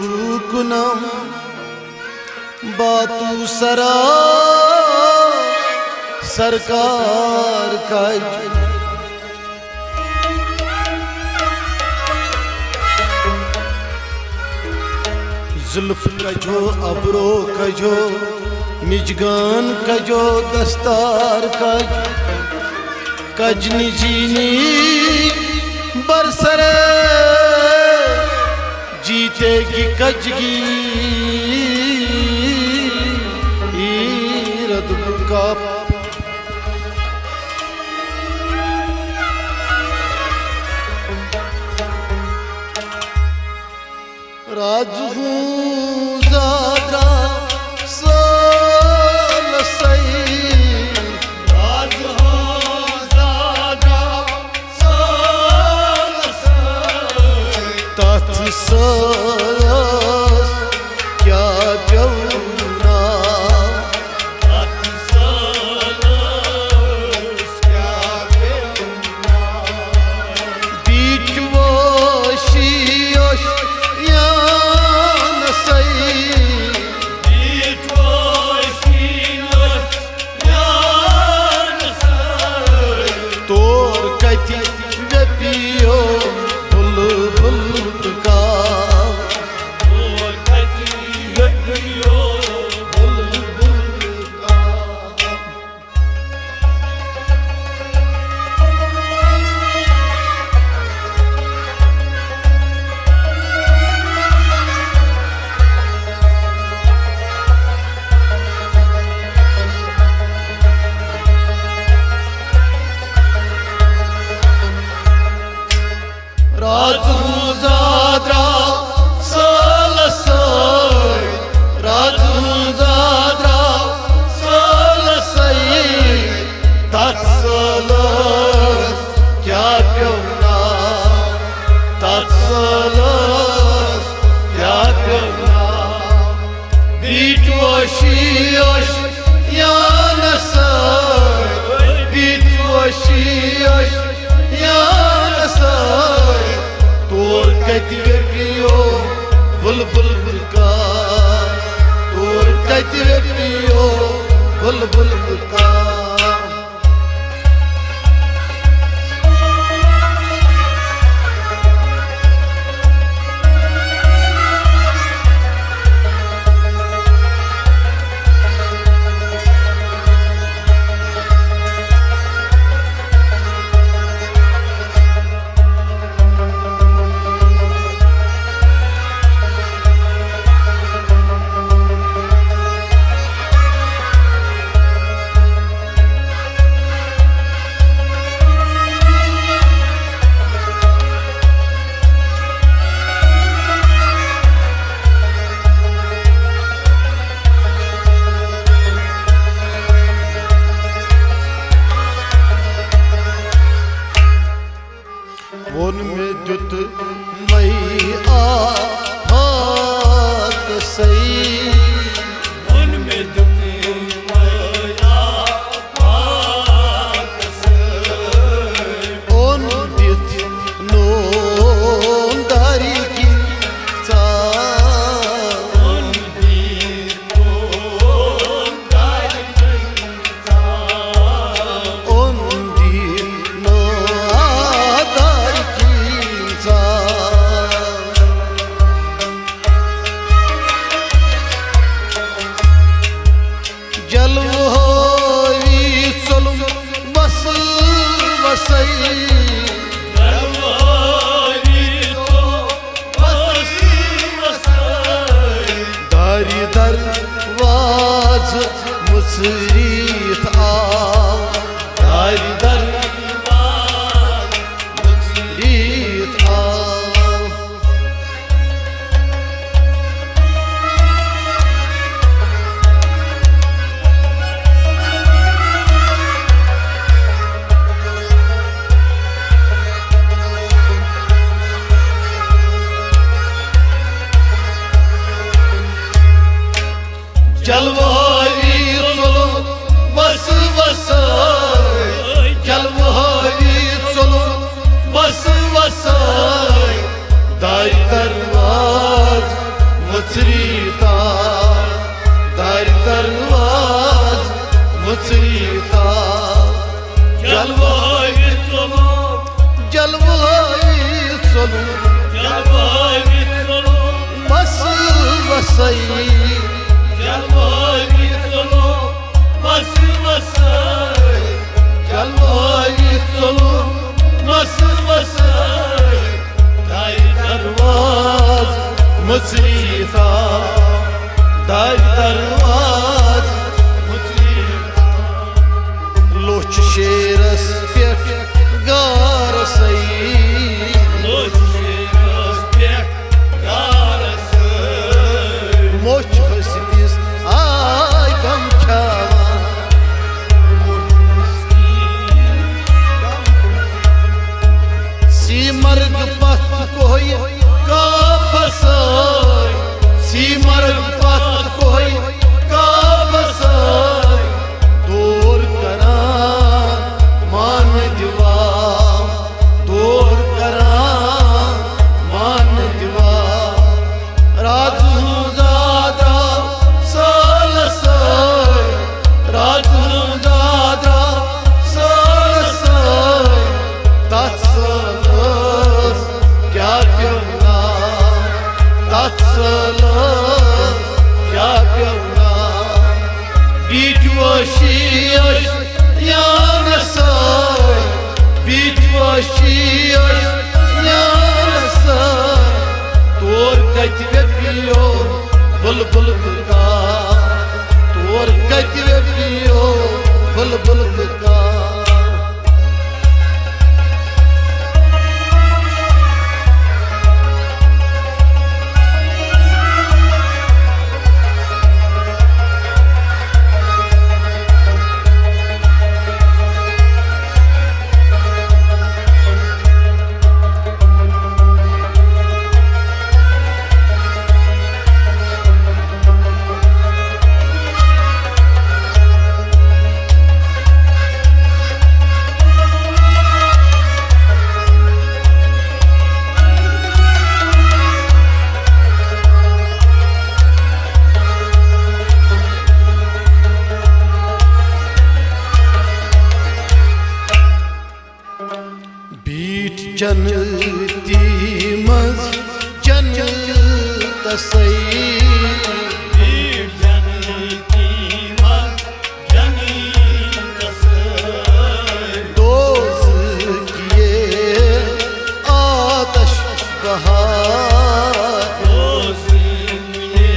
कुनम बातू सरा सरकार का जुल्फ कजो अबरो कजो मिजगान कजो दस्तार कजनी जीनी बरसरे जीतेगी कजगी रद का राज हूँ ज़्यादा साल सही राज हूँ ज़्यादा साल सही तथ सास क्या जौना तथ सास क्या जौना बीच वो शीश बुलबुल का तोर कजरे पियो बुलबुल का उनमें जुत मई हाथ सही उनमें जुत मई हाथ सही उन बित नो दारी की सा उन बित नो दारी की सा उन बित नो दरवाज मुसरीत आ दारी दरवाज मुसरीत आ जलवारी चलो बस बस जलवारी चलो बस बस दाई दरवाज solun Bası basayı Bası basayı Calvayı solun Bası basayı Dayı darvaz Mısrita Dayı darvaz Mısrita Loç şeras pek garasayı Loç şeras pek garasayı Moç hısbis ay gamkava Simarg pat koy kapasay Simarg pat koy kapasay Dur karan man diva Dur karan man diva Razu zada salasay Razu zada salasay Tatsalas kya pyavna Tatsalas kya pyavna Bitvaşiyaş yanasay Bitvaşiyaş yanasay Tor katve piyo bul bul ka Tor katve piyo bul bul ka Cannetimiz cennet sayı Bir cennetimiz cennet sayı Dozikiye ateş bahar Dozikiye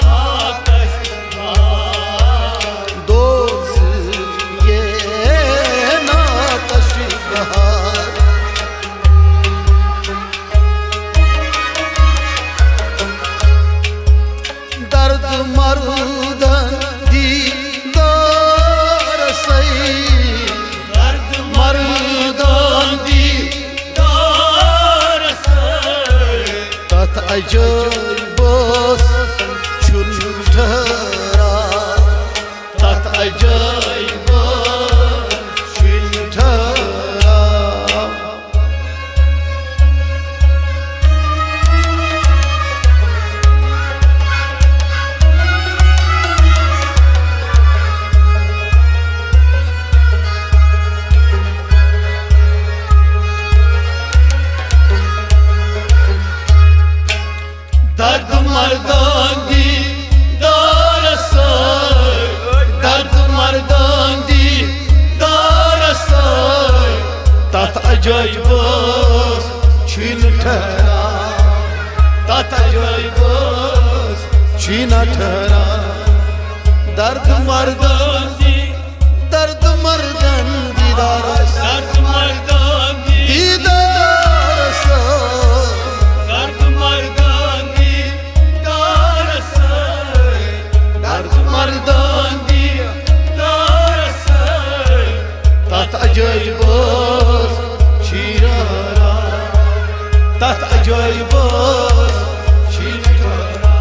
ateş bahar Dozikiye ateş bahar Mardan didar say Dard mardan didar say Tat acayibos çüntara Tat acayibos çüntara Dard mardan didar say Dard mardan didar say Tat acayibos çüntara Tat acayibos çüntara Dard mardan didar say Dard mardan didar say Dard mardan didar say Dard mardan didar say Tat acayibos çirara Tat acayibos çirara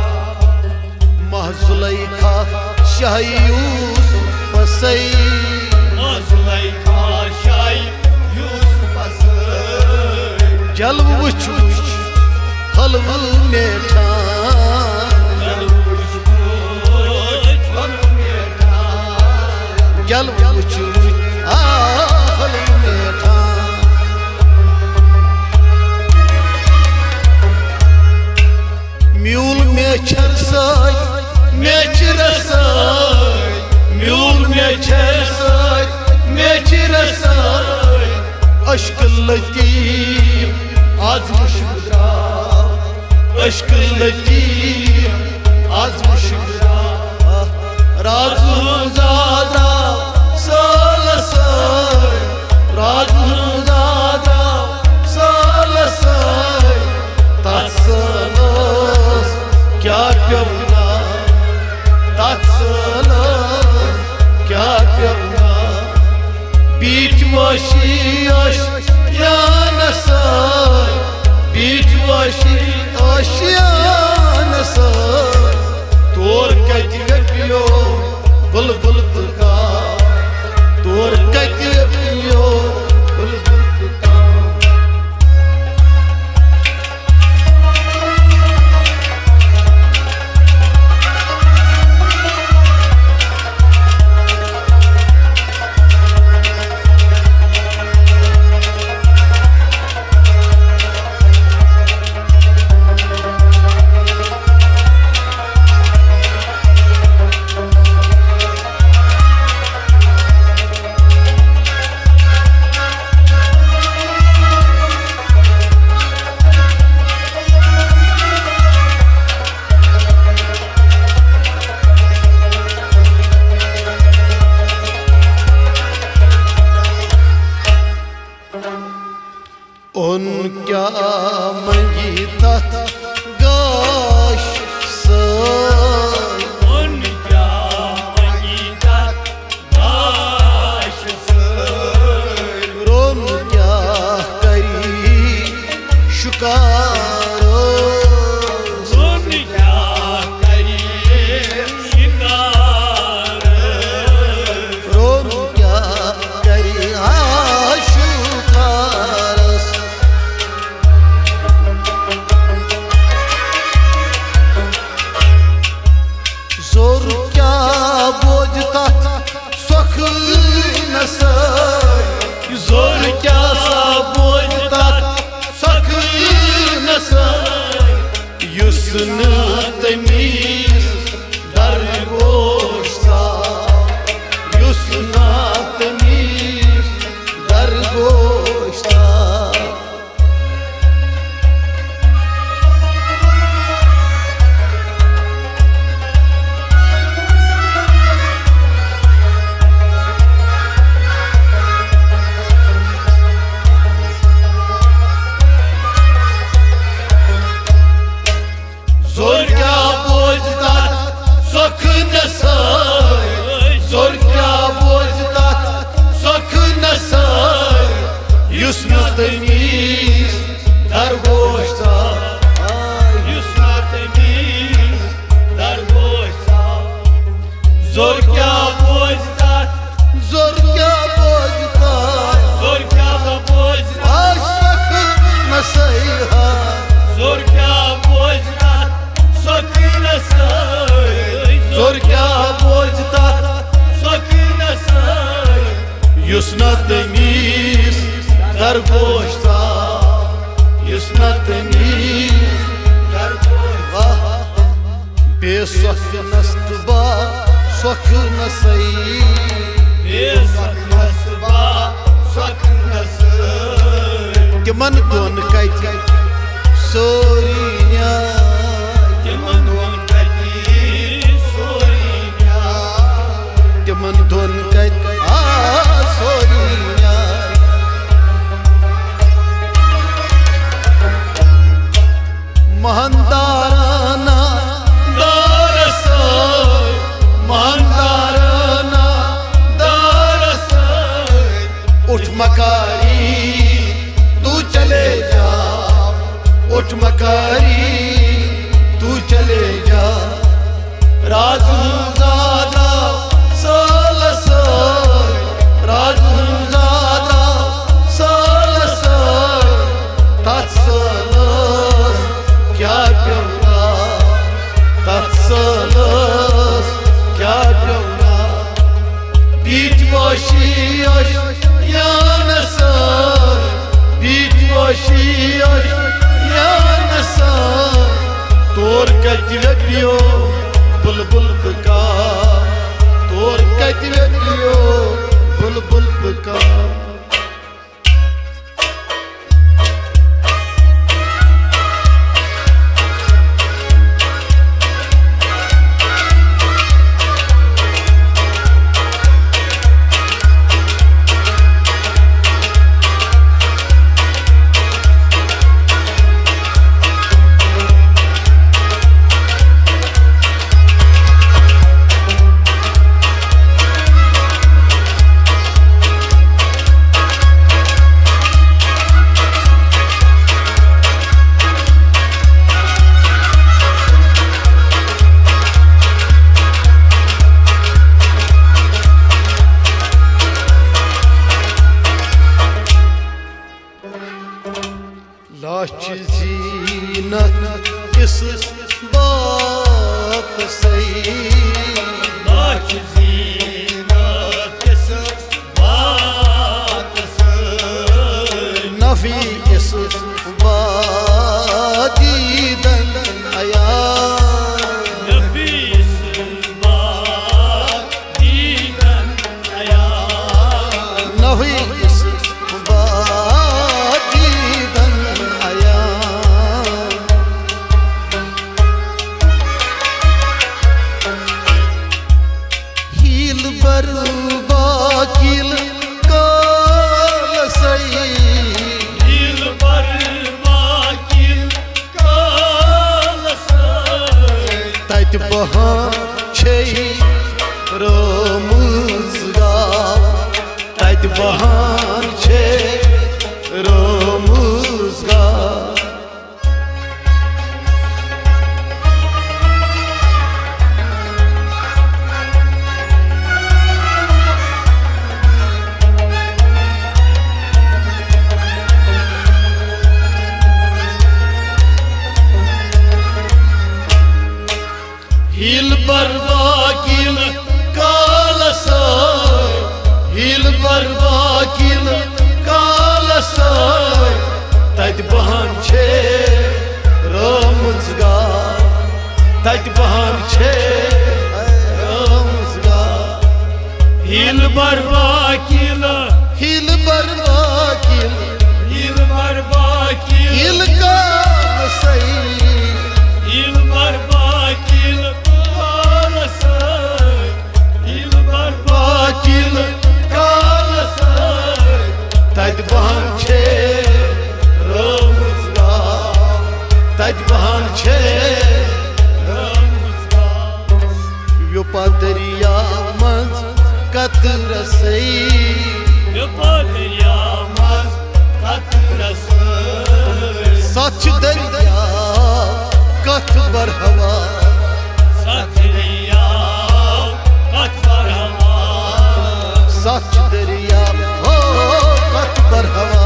Mahzulayka Şah Yusuf asay Mahzulayka Şah Yusuf asay Jalv uçmuş halvı metan Jalv uçmuş halvı metan Jalv uçmuş halvı metan mule mature सत mature सत mule mature सत mature सत अश्क लतीफ आज मुश्किल अश्क लतीफ आज मुश्किल राजू ज़ादा सालस राजू ज़ादा सालस तत्सलस क्या प्यवना तत्सलस क्या प्यवना बीच वशी अशियान सर बीच वशी अशियान सर तोर कति पियो बुलबुल तुका तोर कति पियो बुलबुल तुका उन क्या मंगी तथ गाश उन क्या मंगी तथ गाश रोन क्या करी शुकार रोन क्या करी शिकार रोन क्या करी जोर क्या बोझता सुख नसर जोर क्या सा बोझता सुख नसर युसन तमीज दरगोश सा युसन तमीज दरगोश सा जोर क्या बोझता सुख नसर जोर क्या बोझता सुख नसर युस्न तमीज दरगोश सा युस्न तमीज दरगोश सा जोर क्या बोझता जोर क्या बोझता जोर क्या बोझता सुख नसर जोर क्या बोझता जोर क्या बोझता सुख नसर युस्न तमीज दरगोश सा युस्न तमीज दरगोश बेसुख नस्तबा सुख नसई बेसुख नस्तबा सुख नसर तिमन दोन कति सोरिया तिमन दोन कति सोरिया महंदाराना दारस महंदाराना दारस उठ मकारी तू चले जा उठ मकारी कतवे पियो बुलबुल बका तोर कतवे पियो बुलबुल बका लाच जीनत इस बात सही लाच जीनत इस बात सही नफी इस बात दीदन आया नफी इस बात दीदन आया नफी इस बात दीदन आया हील बरबा किल काल सही दिल पर बाकिल काल सही तत बहा छे रोमुजगा तत बहान छे रोमुजगा हिल बरबाकिल कालस हिल बरबाकिल कालस तत बहान छे रोमुजगा तत बहान छे रोमुजगा हिल पर बाकिल हिल बरबाकिल हिल पर बाकिल हिल काल सही हिल पर बाकिल काल सही हिल पर बाकिल काल तत बहान छे रोमुजगा तत बहान छे यो दरिया मंज कतर सही दरिया मस कतरस सच दरिया कथ बरहवा सचरिया कतबर हवा सच दरिया हो कथ बरहवा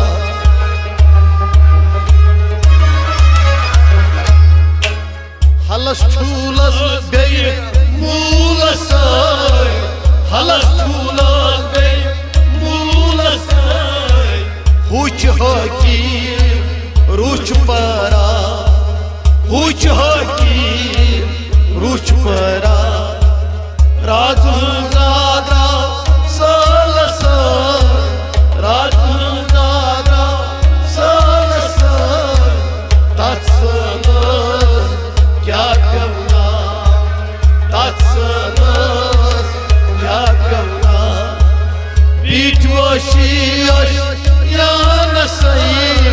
हलस ठूलस गई मूलस हलस ठूलस गई मूलस हुच हो की रुच परा हुच हो की रुच परा राजू दादा सलस राजू दादा सलस तत्सलस क्या करना तत्सलस क्या करना बीटवशी या न सही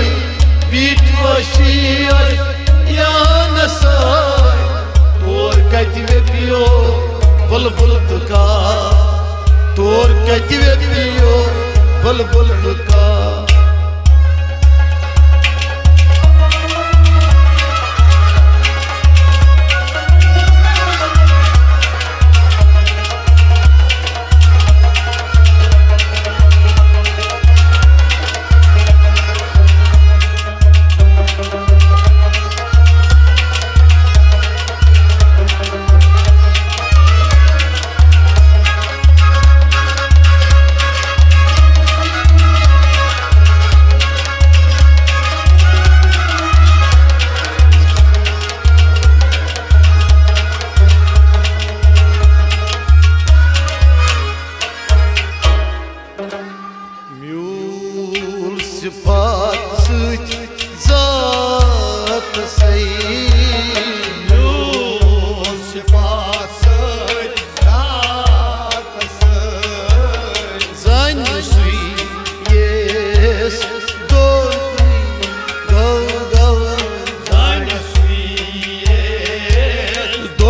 बीटवशी या न सही तोर कतवे पियो बुलबुल बका तोर कतवे पियो बुलबुल बका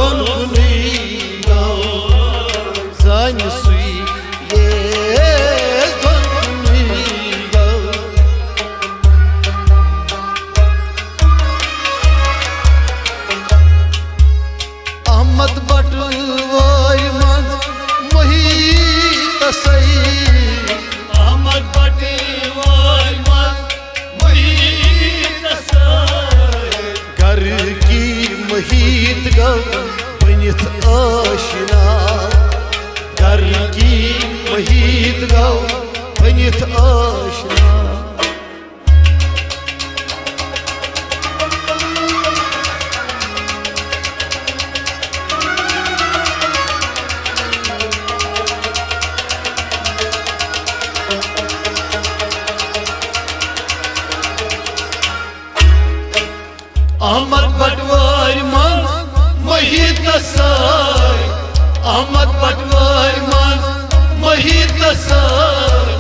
दोन कुनी गौ जान सुई ये दोन कुनी गौ अहमद बटवार मन मोहित सई अहमद बटवार मन मोहित सई घर की मोहित गौ बनित आशना घर की मोहित गौ बनित आशना अहमद बटवार मन मोहित सई अहमद बटवार मन मोहित सई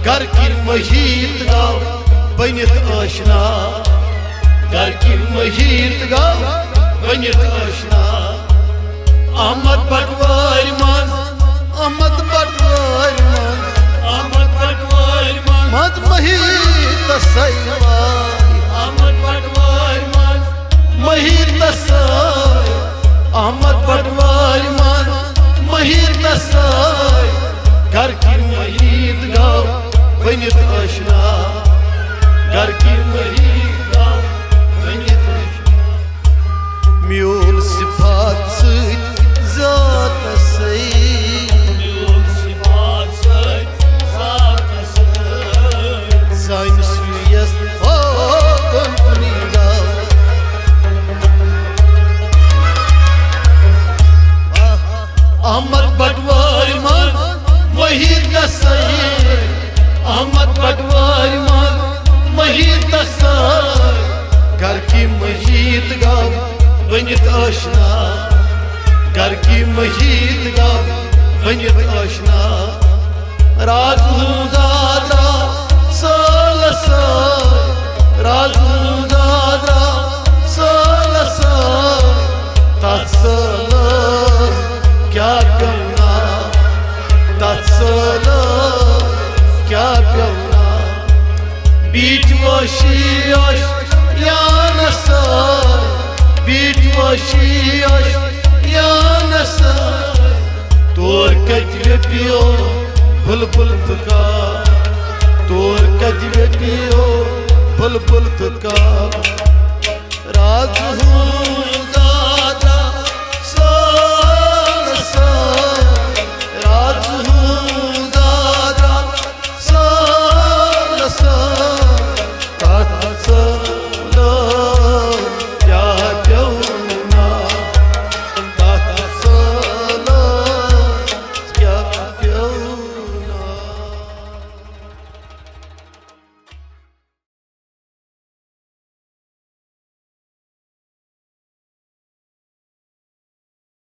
घर की मोहित गौ बनित आशना घर की मोहित गौ बनित आशना अहमद बटवार मन अहमद बटवार मन अहमद बटवार मन मत मोहित सई अहमद बटवार मन मोहित सई अहमद बटवार मन मोहित सई घर की मोहित गौ बनित आशना घर की मोहित गौ बनित आशना म्यूल सिफात सईद जात सई म्यूल सिफात सईद जात सई जान सुई दोन कुनी गौ अहमद बटवार मन मोहित सई अहमद बटवार मन मोहित सई घर की मोहित गौ बनित आशना घर की मोहित गौ बनित आशना राज दादा साल सई राज दादा साल सई तत्सल क्या कहना तत्सल क्या कहना बीच वशी यान बीच वशी यान तोर कजरे पियो बुलबुल तुका तोर कजरे पियो बुलबुल तुका राज